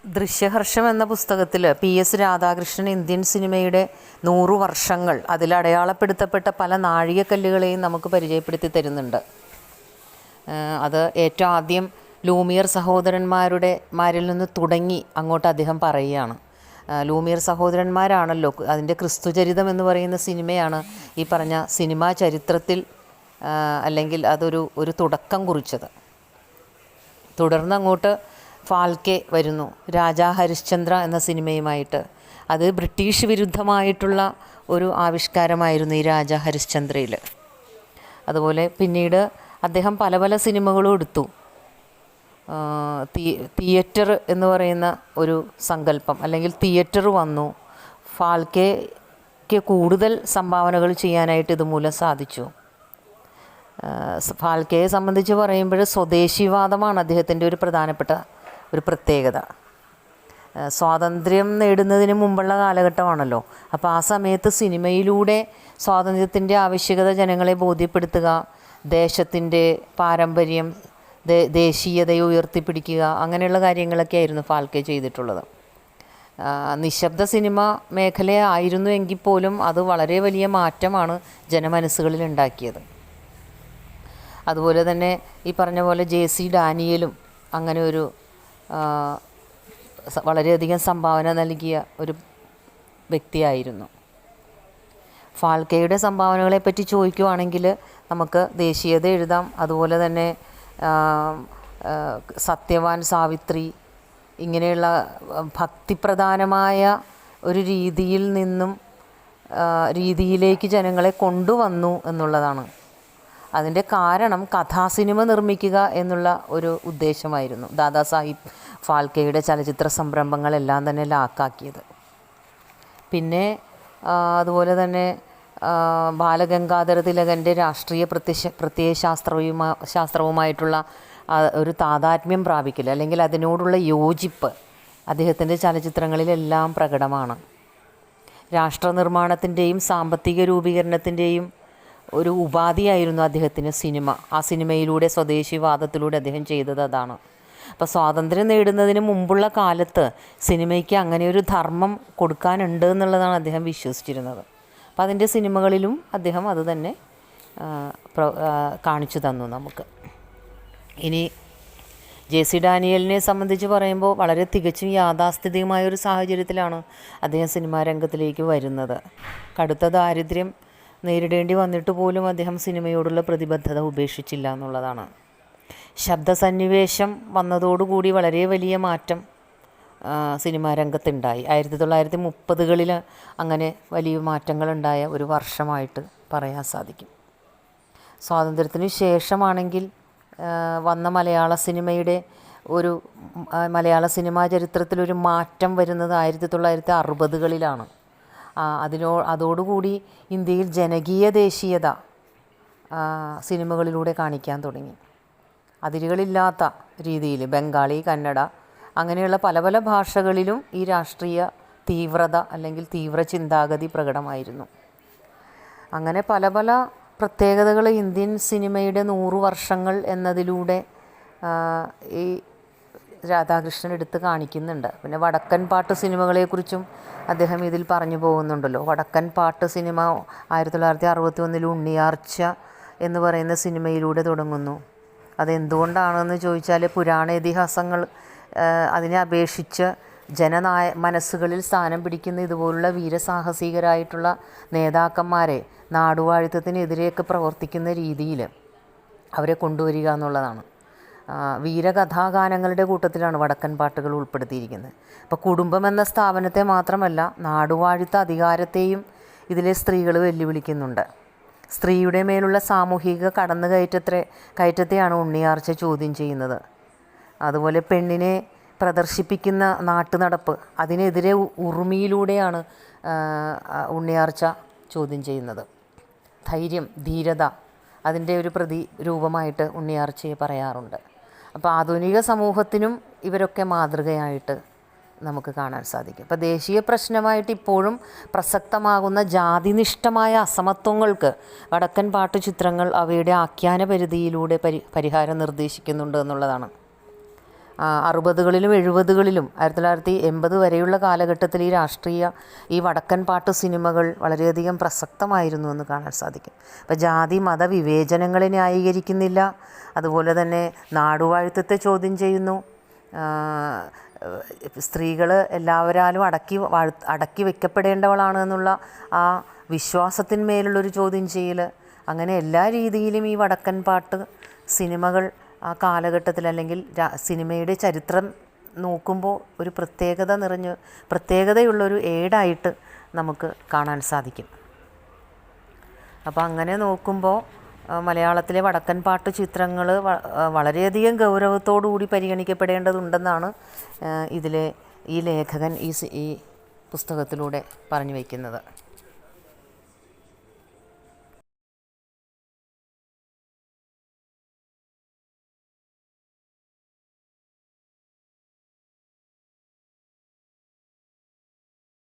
ദൃശ്യഹർഷം എന്ന പുസ്തകത്തിൽ PS Radhakrishnan Indian സിനിമയുടെ 100 വർഷങ്ങൾ അതിൽ അടയാളപ്പെടുത്തപ്പെട്ട പല നാഴികക്കല്ലുകളെയും നമുക്ക് പരിചയപ്പെടുത്തി തരുന്നുണ്ട്. അത് ഏറ്റവും ആദ്യം ലൂമിയർ സഹോദരന്മാരിൽ നിന്ന് തുടങ്ങി അങ്ങോട്ട് അദ്ദേഹം പറയുകയാണ്. ലൂമിയർ സഹോദരന്മാരാണല്ലോ അതിൻ്റെ ക്രിസ്തുചരിതം എന്ന് പറയുന്ന സിനിമയാണ് ഈ പറഞ്ഞ സിനിമാ ചരിത്രത്തിൽ അല്ലെങ്കിൽ ഒരു തുടക്കം കുറിച്ചത്. തുടർന്ന് അങ്ങോട്ട് ഫാൽക്കെ വരുന്നു, രാജാ ഹരിശ്ചന്ദ്ര എന്ന സിനിമയുമായിട്ട്. അത് ബ്രിട്ടീഷ് വിരുദ്ധമായിട്ടുള്ള ഒരു ആവിഷ്കാരമായിരുന്നു ഈ രാജാ ഹരിശ്ചന്ദ്രയിൽ. അതുപോലെ പിന്നീട് അദ്ദേഹം പല പല സിനിമകളും എടുത്തു. തിയേറ്റർ എന്ന് പറയുന്ന ഒരു സങ്കല്പം അല്ലെങ്കിൽ തിയേറ്റർ വന്നു. ഫാൽക്കെക്ക് കൂടുതൽ സംഭാവനകൾ ചെയ്യാനായിട്ട് ഇതുമൂലം സാധിച്ചു. ഫാൽക്കെയെ സംബന്ധിച്ച് പറയുമ്പോൾ സ്വദേശിവാദമാണ് അദ്ദേഹത്തിൻ്റെ ഒരു പ്രധാനപ്പെട്ട ഒരു പ്രത്യേകത. സ്വാതന്ത്ര്യം നേടുന്നതിന് മുമ്പുള്ള കാലഘട്ടമാണല്ലോ. അപ്പോൾ ആ സമയത്ത് സിനിമയിലൂടെ സ്വാതന്ത്ര്യത്തിൻ്റെ ആവശ്യകത ജനങ്ങളെ ബോധ്യപ്പെടുത്തുക, ദേശത്തിൻ്റെ പാരമ്പര്യം ദേശീയതയെ ഉയർത്തിപ്പിടിക്കുക, അങ്ങനെയുള്ള കാര്യങ്ങളൊക്കെ ആയിരുന്നു ഫാൽക്കെ ചെയ്തിട്ടുള്ളത്. നിശബ്ദ സിനിമ മേഖലയായിരുന്നു എങ്കിൽ പോലും അത് വളരെ വലിയ മാറ്റമാണ് ജനമനസ്സുകളിൽ ഉണ്ടാക്കിയത്. അതുപോലെ തന്നെ ഈ പറഞ്ഞ പോലെ JC ഡാനിയലും അങ്ങനെ ഒരു വളരെയധികം സംഭാവന നൽകിയ ഒരു വ്യക്തിയായിരുന്നു. ഫാൽക്കെയുടെ സംഭാവനകളെപ്പറ്റി ചോദിക്കുവാണെങ്കിൽ നമുക്ക് ദേശീയത എഴുതാം. അതുപോലെ തന്നെ സത്യവാൻ സാവിത്രി, ഇങ്ങനെയുള്ള ഭക്തിപ്രധാനമായ ഒരു രീതിയിലേക്ക് ജനങ്ങളെ കൊണ്ടുവന്നു എന്നുള്ളതാണ്. അതിൻ്റെ കാരണം കഥാസിനിമ നിർമ്മിക്കുക എന്നുള്ള ഒരു ഉദ്ദേശമായിരുന്നു ദാദാ സാഹിബ് ഫാൽക്കെയുടെ ചലച്ചിത്ര സംരംഭങ്ങളെല്ലാം തന്നെ ലാക്കാക്കിയത്. പിന്നെ അതുപോലെ തന്നെ ബാലഗംഗാധര തിലകൻ്റെ രാഷ്ട്രീയ ശാസ്ത്രവുമായിട്ടുള്ള ഒരു താദാത്മ്യം പ്രാപിക്കൽ അല്ലെങ്കിൽ അതിനോടുള്ള യോജിപ്പ് അദ്ദേഹത്തിൻ്റെ ചലച്ചിത്രങ്ങളിലെല്ലാം പ്രകടമാണ്. രാഷ്ട്രനിർമ്മാണത്തിൻ്റെയും സാമ്പത്തിക രൂപീകരണത്തിൻ്റെയും ഒരു ഉപാധിയായിരുന്നു അദ്ദേഹത്തിന് സിനിമ. ആ സിനിമയിലൂടെ സ്വദേശിവാദത്തിലൂടെ അദ്ദേഹം ചെയ്തത് അതാണ്. അപ്പോൾ സ്വാതന്ത്ര്യം നേടുന്നതിന് മുമ്പുള്ള കാലത്ത് സിനിമയ്ക്ക് അങ്ങനെ ഒരു ധർമ്മം കൊടുക്കാനുണ്ട് എന്നുള്ളതാണ് അദ്ദേഹം വിശ്വസിച്ചിരുന്നത്. അപ്പോൾ അതിൻ്റെ സിനിമകളിലും അദ്ദേഹം അത് തന്നെ കാണിച്ചു തന്നു നമുക്ക്. ഇനി JC ഡാനിയലിനെ സംബന്ധിച്ച് പറയുമ്പോൾ വളരെ തികച്ചും യാഥാസ്ഥിതികമായ ഒരു സാഹചര്യത്തിലാണ് അദ്ദേഹം സിനിമാ രംഗത്തിലേക്ക് വരുന്നത്. കടുത്ത ദാരിദ്ര്യം നേരിടേണ്ടി വന്നിട്ട് പോലും അദ്ദേഹം സിനിമയോടുള്ള പ്രതിബദ്ധത ഉപേക്ഷിച്ചില്ല എന്നുള്ളതാണ്. ശബ്ദസന്നിവേശം വന്നതോടുകൂടി വളരെ വലിയ മാറ്റം സിനിമാ രംഗത്തുണ്ടായി. 1930കളിൽ അങ്ങനെ വലിയ മാറ്റങ്ങളുണ്ടായ ഒരു വർഷമായിട്ട് പറയാൻ സാധിക്കും. സ്വാതന്ത്ര്യത്തിന് ശേഷമാണെങ്കിൽ വന്ന മലയാള സിനിമാ ചരിത്രത്തിലൊരു മാറ്റം വരുന്നത് 1960കളിലാണ്. അതോടുകൂടി ഇന്ത്യയിൽ ജനകീയ ദേശീയത സിനിമകളിലൂടെ കാണിക്കാൻ തുടങ്ങി. അതിരുകളില്ലാത്ത രീതിയിൽ ബംഗാളി, കന്നഡ അങ്ങനെയുള്ള പല പല ഭാഷകളിലും ഈ രാഷ്ട്രീയ തീവ്രത അല്ലെങ്കിൽ തീവ്ര ചിന്താഗതി പ്രകടമായിരുന്നു. അങ്ങനെ പല പല പ്രത്യേകതകൾ ഇന്ത്യൻ സിനിമയുടെ 100 വർഷങ്ങൾ എന്നതിലൂടെ ഈ രാധാകൃഷ്ണൻ എടുത്ത് കാണിക്കുന്നുണ്ട്. പിന്നെ വടക്കൻ പാട്ട് സിനിമകളെക്കുറിച്ചും അദ്ദേഹം ഇതിൽ പറഞ്ഞു പോകുന്നുണ്ടല്ലോ. വടക്കൻ പാട്ട് സിനിമ 1961 ഉണ്ണിയാർച്ച എന്ന് പറയുന്ന സിനിമയിലൂടെ തുടങ്ങുന്നു. അതെന്തുകൊണ്ടാണെന്ന് ചോദിച്ചാൽ പുരാണ ഇതിഹാസങ്ങൾ അതിനെ അപേക്ഷിച്ച് മനസ്സുകളിൽ സ്ഥാനം പിടിക്കുന്ന ഇതുപോലുള്ള വീരസാഹസികരായിട്ടുള്ള നേതാക്കന്മാരെ നാടുവാഴിത്തത്തിനെതിരെയൊക്കെ പ്രവർത്തിക്കുന്ന രീതിയിൽ അവരെ കൊണ്ടുവരിക എന്നുള്ളതാണ്. വീരകഥാഗാനങ്ങളുടെ കൂട്ടത്തിലാണ് വടക്കൻ പാട്ടുകൾ ഉൾപ്പെടുത്തിയിരിക്കുന്നത്. അപ്പോൾ കുടുംബം എന്ന സ്ഥാപനത്തെ മാത്രമല്ല നാടുവാഴിത്ത അധികാരത്തെയും ഇതിലെ സ്ത്രീകൾ വെല്ലുവിളിക്കുന്നുണ്ട്. സ്ത്രീയുടെ മേലുള്ള സാമൂഹിക കയറ്റത്തെയാണ് ഉണ്ണിയാർച്ച ചോദ്യം ചെയ്യുന്നത്. അതുപോലെ പെണ്ണിനെ പ്രദർശിപ്പിക്കുന്ന നാട്ടുനടപ്പ് അതിനെതിരെ ഉറുമിയിലൂടെയാണ് ഉണ്ണിയാർച്ച ചോദ്യം ചെയ്യുന്നത്. ധൈര്യം, ധീരത അതിൻ്റെ ഒരു പ്രതിരൂപമായിട്ട് ഉണ്ണിയാർച്ചയെ പറയാറുണ്ട്. അപ്പോൾ ആധുനിക സമൂഹത്തിനും ഇവരൊക്കെ മാതൃകയായിട്ട് നമുക്ക് കാണാൻ സാധിക്കും. അപ്പോൾ ദേശീയ പ്രശ്നമായിട്ട് ഇപ്പോഴും പ്രസക്തമാകുന്ന ജാതിനിഷ്ഠമായ അസമത്വങ്ങൾക്ക് വടക്കൻ പാട്ട് ചിത്രങ്ങൾ അവയുടെ ആഖ്യാന പരിധിയിലൂടെ പരിഹാരം നിർദ്ദേശിക്കുന്നുണ്ട് എന്നുള്ളതാണ്. 60കളിലും 70കളിലും 1980 വരെയുള്ള കാലഘട്ടത്തിൽ ഈ വടക്കൻ പാട്ട് സിനിമകൾ വളരെയധികം പ്രസക്തമായിരുന്നു എന്ന് കാണാൻ സാധിക്കും. അപ്പോൾ ജാതി മത വിവേചനങ്ങളെ ന്യായീകരിക്കുന്നില്ല, അതുപോലെ തന്നെ നാടുവാഴിത്തത്തെ ചോദ്യം ചെയ്യുന്നു. സ്ത്രീകൾ എല്ലാവരാലും അടക്കി വയ്ക്കപ്പെടേണ്ടവളാണ് എന്നുള്ള ആ വിശ്വാസത്തിന്മേലുള്ളൊരു ചോദ്യം ചെയ്യൽ, അങ്ങനെ എല്ലാ രീതിയിലും ഈ വടക്കൻ പാട്ട് സിനിമകൾ ആ കാലഘട്ടത്തിൽ അല്ലെങ്കിൽ സിനിമയുടെ ചരിത്രം നോക്കുമ്പോൾ ഒരു പ്രത്യേകതയുള്ളൊരു ഏടായിട്ട് നമുക്ക് കാണാൻ സാധിക്കും. അപ്പോൾ അങ്ങനെ നോക്കുമ്പോൾ മലയാളത്തിലെ വടക്കൻ പാട്ട് ചിത്രങ്ങൾ വളരെയധികം ഗൗരവത്തോടു കൂടി പരിഗണിക്കപ്പെടേണ്ടതുണ്ടെന്നാണ് ഈ ലേഖകൻ ഈ പുസ്തകത്തിലൂടെ പറഞ്ഞു വയ്ക്കുന്നത്.